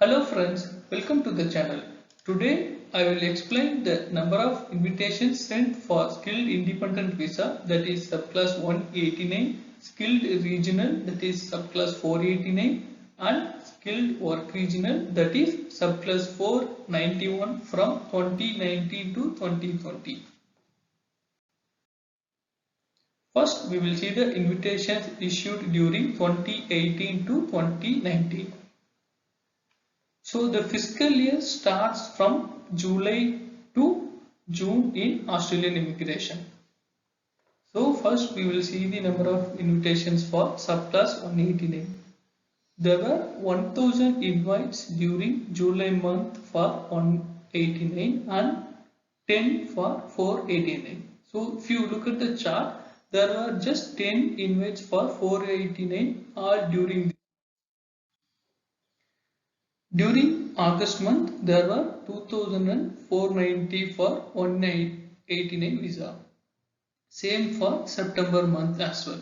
Hello friends, welcome to the channel. Today I will explain the number of invitations sent for skilled independent visa, that is subclass 189, skilled regional, that is subclass 489, and skilled work regional, that is subclass 491 from 2019 to 2020. First we will see the invitations issued during 2018 to 2019. So the fiscal year starts from July to June in Australian immigration. So first we will see the number of invitations for subclass 189. There were 1000 invites during July month for 189 and 10 for 489. So if you look at the chart, there were just 10 invites for 489 all during August month, there were 2,490 for 189 visa. Same for September month as well.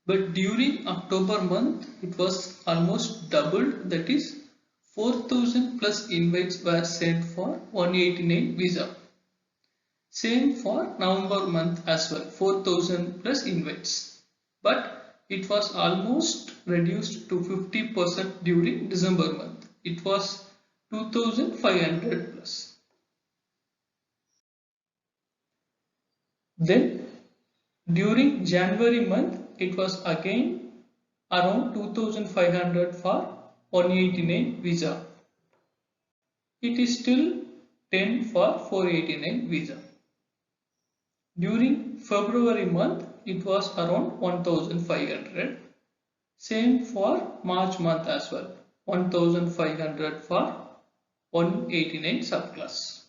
But during October month, it was almost doubled. That is 4,000 plus invites were sent for 189 visa. Same for November month as well, 4,000 plus invites. But it was almost reduced to 50% during December month. It was 2,500 plus. Then during January month, it was again around 2,500 for 189 visa. It is still 10 for 489 visa. During February month, it was around 1,500. Same for March month as well, 1,500 for 189 subclass.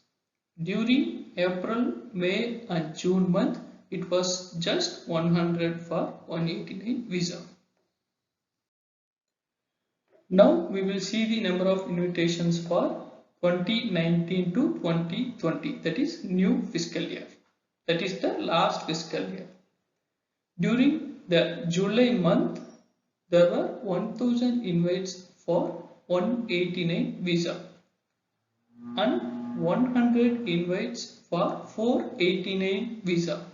During April, May and June month, it was just 100 for 189 visa. Now we will see the number of invitations for 2019 to 2020, that is new fiscal year. That is the last fiscal year. During the July month, there were 1000 invites for 189 visa and 100 invites for 489 visa.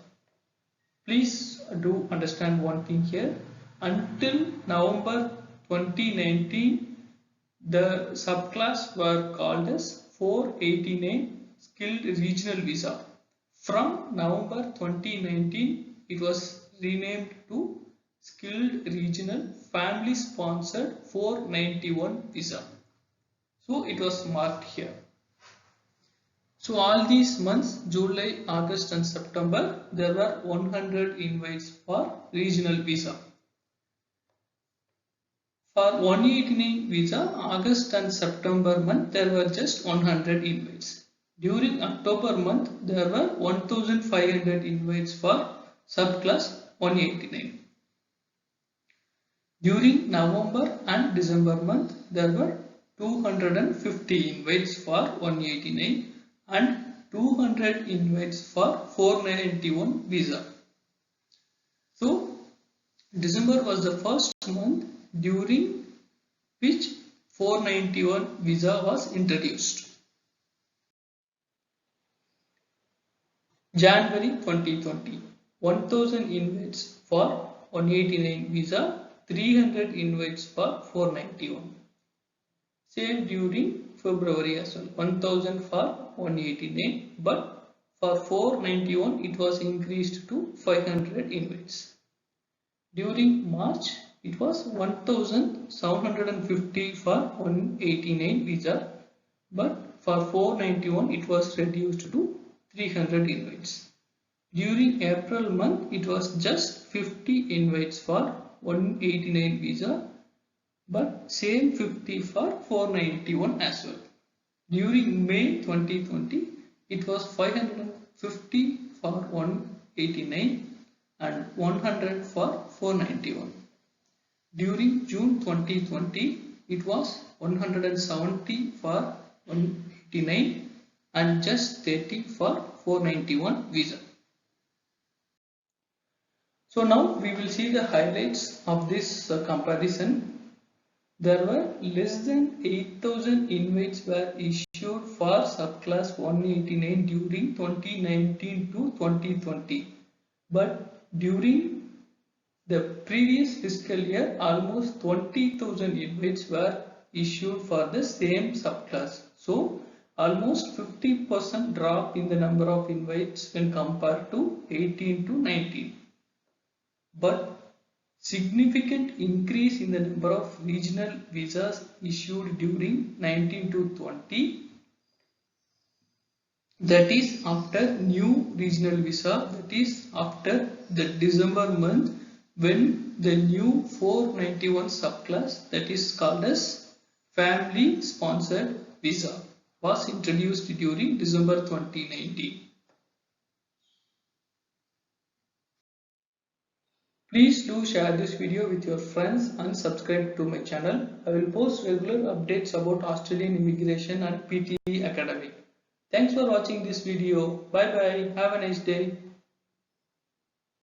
Please do understand one thing here. Until November 2019, the subclass were called as 489 skilled regional visa. From November 2019, it was renamed to skilled regional family sponsored 491 visa. So it was marked here. So all these months, July, August and September, there were 100 invites for regional visa. For 189 visa, August and September month, there were just 100 invites. During October month, there were 1,500 invites for subclass 189. During November and December month, there were 250 invites for 189 and 200 invites for 491 visa. So, December was the first month during which 491 visa was introduced. January 2020, 1000 invites for 189 visa, 300 invites for 491. Same during February as well, 1000 for 189, but for 491 it was increased to 500 invites. During March, it was 1750 for 189 visa, but for 491 it was reduced to 300 invites. During April month, it was just 50 invites for 189 visa, but same 50 for 491 as well. During May 2020, it was 550 for 189 and 100 for 491. During June 2020, it was 170 for 189 and just 30 for 491 visa. So now we will see the highlights of this comparison. There were less than 8,000 invites were issued for subclass 189 during 2019 to 2020. But during the previous fiscal year, almost 20,000 invites were issued for the same subclass. So, almost 50% drop in the number of invites when compared to 18 to 19. But significant increase in the number of regional visas issued during 19 to 20. That is after new regional visa, that is after the December month, when the new 491 subclass, that is called as family sponsored visa, was introduced during December 2019. Please do share this video with your friends and subscribe to my channel. I will post regular updates about Australian immigration and PTE Academy. Thanks for watching this video. Bye bye. Have a nice day.